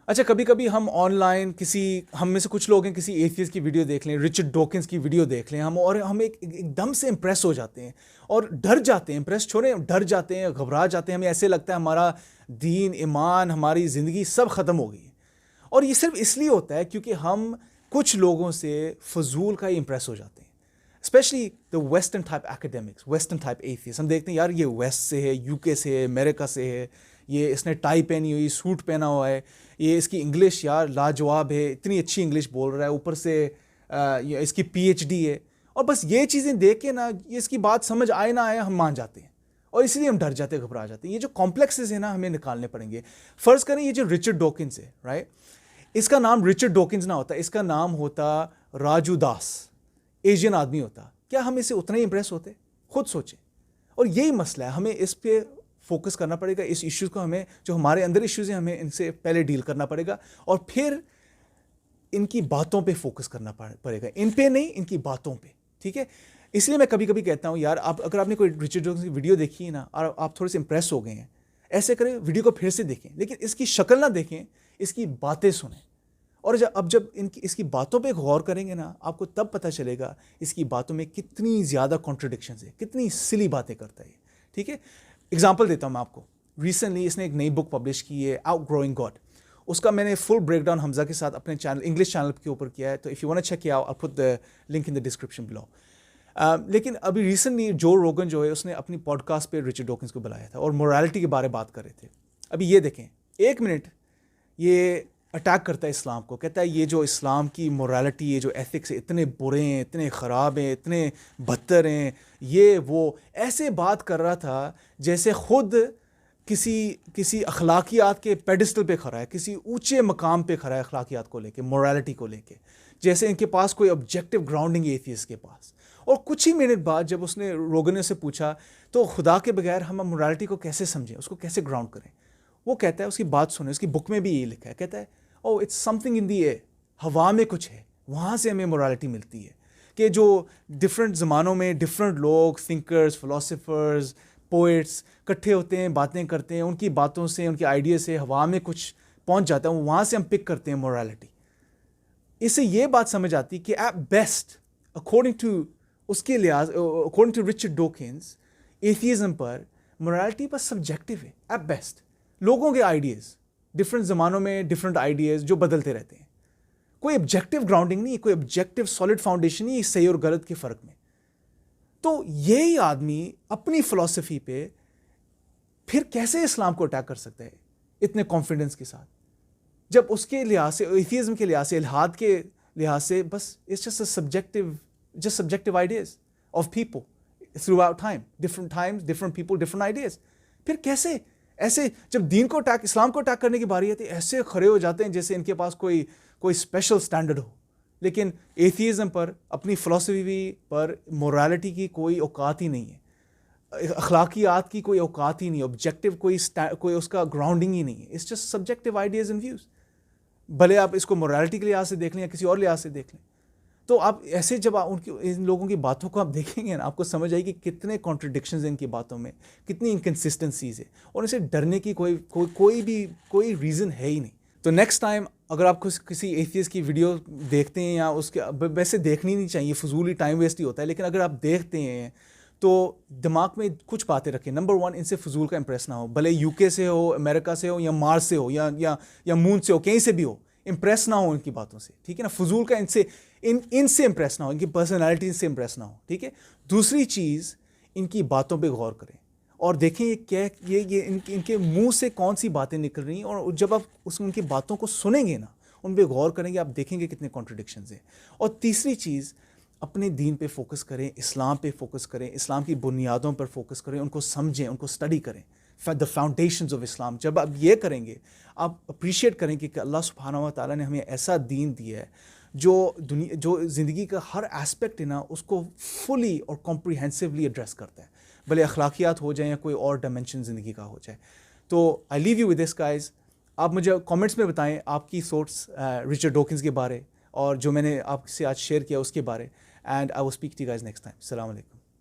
اچھا کبھی کبھی ہم آن لائن ہم میں سے کچھ لوگ ہیں کسی ایتھیسٹ کی ویڈیو دیکھ لیں, رچرڈ ڈاکنز کی ویڈیو دیکھ لیں ہم ایک دم سے امپریس ہو جاتے ہیں اور ڈر جاتے ہیں, امپریس چھوڑیں, ڈر جاتے ہیں, گھبرا جاتے ہیں, ہمیں ایسے لگتا ہے ہمارا دین, ایمان, ہماری زندگی سب ختم ہو گئی ہے. اور یہ صرف اس لیے ہوتا ہے کیونکہ ہم کچھ لوگوں سے فضول کا ہی امپریس ہو جاتے ہیں, especially the western type academics, western type atheist. ہم دیکھتے ہیں یار یہ ویسٹ سے ہے, یو کے سے ہے, امریکہ سے ہے, یہ اس نے ٹائی پہنی ہوئی, سوٹ پہنا ہوا ہے, یہ اس کی انگلش یار لاجواب ہے, اتنی اچھی انگلش بول رہا ہے, اوپر سے اس کی پی ایچ ڈی ہے. اور بس یہ چیزیں دیکھ کے نا, یہ اس کی بات سمجھ آئے نہ آئے, ہم مان جاتے ہیں اور اسی لیے ہم ڈر جاتے ہیں, گھبرا جاتے ہیں. یہ جو کمپلیکسز ہیں نا ہمیں نکالنے پڑیں گے. فرض کریں یہ جو رچرڈ ڈاکنز ہے, رائٹ, اس کا نام رچرڈ ڈاکنز نہ ہوتا, اس کا نام ہوتا راجو داس, ایشین آدمی ہوتا, کیا ہم اس سے اتنے ہی امپریس ہوتے؟ خود سوچیں. اور یہی مسئلہ ہے, ہمیں اس پہ فوکس کرنا پڑے گا, اس ایشوز کو ہمیں, جو ہمارے اندر ایشوز ہیں, ہمیں ان سے پہلے ڈیل کرنا پڑے گا اور پھر ان کی باتوں پہ فوکس کرنا پڑے گا, ان پہ نہیں, ان کی باتوں پہ. ٹھیک ہے, اس لیے میں کبھی کبھی کہتا ہوں یار اگر آپ نے کوئی رچرڈ ڈاکنز کی ویڈیو دیکھی ہے نا اور آپ تھوڑے سے امپریس ہو گئے ہیں, ایسے کریں ویڈیو کو پھر سے دیکھیں, لیکن اس کی شکل نہ دیکھیں, اس کی باتیں سنیں. اور جب اس کی باتوں پہ غور کریں گے نا, آپ کو تب پتہ چلے گا اس کی باتوں میں کتنی زیادہ کانٹرڈکشنز ہیں, کتنی سلی باتیں کرتا ہے. ٹھیک ہے, اگزامپل دیتا ہوں میں آپ کو. ریسنٹلی اس نے ایک نئی بک پبلش کی ہے, آؤٹ گروئنگ گاڈ. اس کا میں نے فل بریک ڈاؤن حمزہ کے ساتھ اپنے چینل, انگلش چینل کے اوپر کیا ہے, تو if you want to check it out I put the link in the description below. لیکن ابھی ریسنٹلی جو روگن جو ہے اس نے اپنی پوڈ کاسٹ پہ رچرڈ ڈاکنز کو بلایا تھا اور مورالٹی کے بارے بات کر رہے تھے. ابھی یہ دیکھیں, 1 منٹ یہ اٹیک کرتا ہے اسلام کو, کہتا ہے یہ جو اسلام کی مورالٹی, یہ جو ایتھکس ہے, اتنے برے ہیں, اتنے خراب ہیں, اتنے بدتر ہیں, یہ وہ ایسے بات کر رہا تھا جیسے خود کسی اخلاقیات کے پیڈسٹل پہ کھڑا ہے, کسی اونچے مقام پہ کھڑا ہے اخلاقیات کو لے کے, مورالٹی کو لے کے, جیسے ان کے پاس کوئی آبجیکٹیو گراؤنڈنگ ہے اس کے پاس. اور کچھ ہی منٹ بعد جب اس نے روگن سے پوچھا تو خدا کے بغیر ہم مورالٹی کو کیسے سمجھیں, اس کو کیسے گراؤنڈ کریں, وہ کہتا ہے, اس کی بات سنیں, اس کی بک میں بھی یہی لکھا ہے, کہتا ہے oh it's something in the air, ہوا میں کچھ ہے, وہاں سے ہمیں مورالٹی ملتی ہے. کہ جو ڈفرینٹ زمانوں میں ڈفرینٹ لوگ, تھنکرز, فلاسفرز, پوئٹس اکٹھے ہوتے ہیں, باتیں کرتے ہیں, ان کی باتوں سے, ان کے آئیڈیا سے ہوا میں کچھ پہنچ جاتا ہے, وہاں سے ہم پک کرتے ہیں مورالٹی. اس سے یہ بات سمجھ آتی کہ ایٹ بیسٹ اکارڈنگ ٹو اس کے لحاظ, according to Richard Dawkins, atheism پر مورالٹی بس سبجیکٹیو ہے ایٹ بیسٹ. لوگوں کے آئیڈیاز ڈفرینٹ زمانوں میں ڈفرینٹ آئیڈیاز جو بدلتے رہتے ہیں, کوئی آبجیکٹیو گراؤنڈنگ نہیں, کوئی آبجیکٹیو سالڈ فاؤنڈیشن نہیں صحیح اور غلط کے فرق میں. تو یہی آدمی اپنی فلسفی پہ پھر کیسے اسلام کو اٹیک کر سکتا ہے اتنے کانفیڈنس کے ساتھ, جب اس کے لحاظ سے, ایتھیزم کے لحاظ سے, الحاد کے لحاظ سے, بس it's just subjective ideas of people throughout time, different times, different people, different ideas. پھر کیسے ایسے جب دین کو اٹیک, اسلام کو اٹیک کرنے کی باری آتی ہے, ایسے کھڑے ہو جاتے ہیں جیسے ان کے پاس کوئی اسپیشل اسٹینڈرڈ ہو. لیکن ایتھیزم پر, اپنی فلسفی پر مورالٹی کی کوئی اوقات ہی نہیں ہے, اخلاقیات کی کوئی اوقات ہی نہیں, آبجیکٹیو کوئی اس کا گراؤنڈنگ ہی نہیں ہے. It's just subjective ideas and views, بھلے آپ اس کو مورالٹی کے لحاظ سے دیکھ لیں یا کسی اور لحاظ سے دیکھ لیں. تو آپ ایسے جب ان لوگوں کی باتوں کو آپ دیکھیں گے نا, آپ کو سمجھ آئے کہ کتنے کانٹرڈکشنز ہیں ان کی باتوں میں, کتنی انکنسسٹنسیز ہیں, اور اسے ڈرنے کی کوئی ریزن ہے ہی نہیں. تو نیکسٹ ٹائم اگر آپ کسی ایتھیسٹ کی ویڈیو دیکھتے ہیں, یا اس کے ویسے دیکھنی نہیں چاہیے, فضول ہی ٹائم ویسٹ ہی ہوتا ہے, لیکن اگر آپ دیکھتے ہیں تو دماغ میں کچھ باتیں رکھیں. نمبر 1, ان سے فضول کا امپریس نہ ہو, بھلے یو کے سے ہو, امریکہ سے ہو, یا مارس سے ہو, یا مون سے ہو, کہیں سے بھی ہو, امپریس نہ ہو ان کی باتوں سے. ٹھیک ہے نا, فضول کا ان سے امپریس نہ ہو, ان کی پرسنالٹی سے امپریس نہ ہو. ٹھیک ہے. دوسری چیز, ان کی باتوں پہ غور کریں اور دیکھیں یہ ان کے منہ سے کون سی باتیں نکل رہی ہیں, اور جب آپ ان کی باتوں کو سنیں گے نا, ان پہ غور کریں گے, آپ دیکھیں گے کتنے کانٹرڈکشنز ہیں. اور تیسری چیز, اپنے دین پہ فوکس کریں, اسلام پہ فوکس کریں, اسلام کی بنیادوں پر فوکس کریں, ان کو سمجھیں, ان کو اسٹڈی کریں, دا فاؤنڈیشنز آف اسلام. جب آپ یہ کریں گے, آپ اپریشیٹ کریں گے کہ اللہ سبحانہ و تعالیٰ نے ہمیں ایسا دین دیا ہے جو زندگی کا ہر ایسپیکٹ ہے نا, اس کو فلی اور کمپریہنسولی ایڈریس کرتا ہے, بھلے اخلاقیات ہو جائیں یا کوئی اور ڈائمینشن زندگی کا ہو جائے. تو آئی لیو یو ود دس گائز. آپ مجھے کامنٹس میں بتائیں آپ کی تھاٹس رچرڈ ڈاکنز کے بارے, اور جو میں نے آپ سے آج شیئر کیا اس کے بارے. And I will speak to you guys next time. السلام علیکم.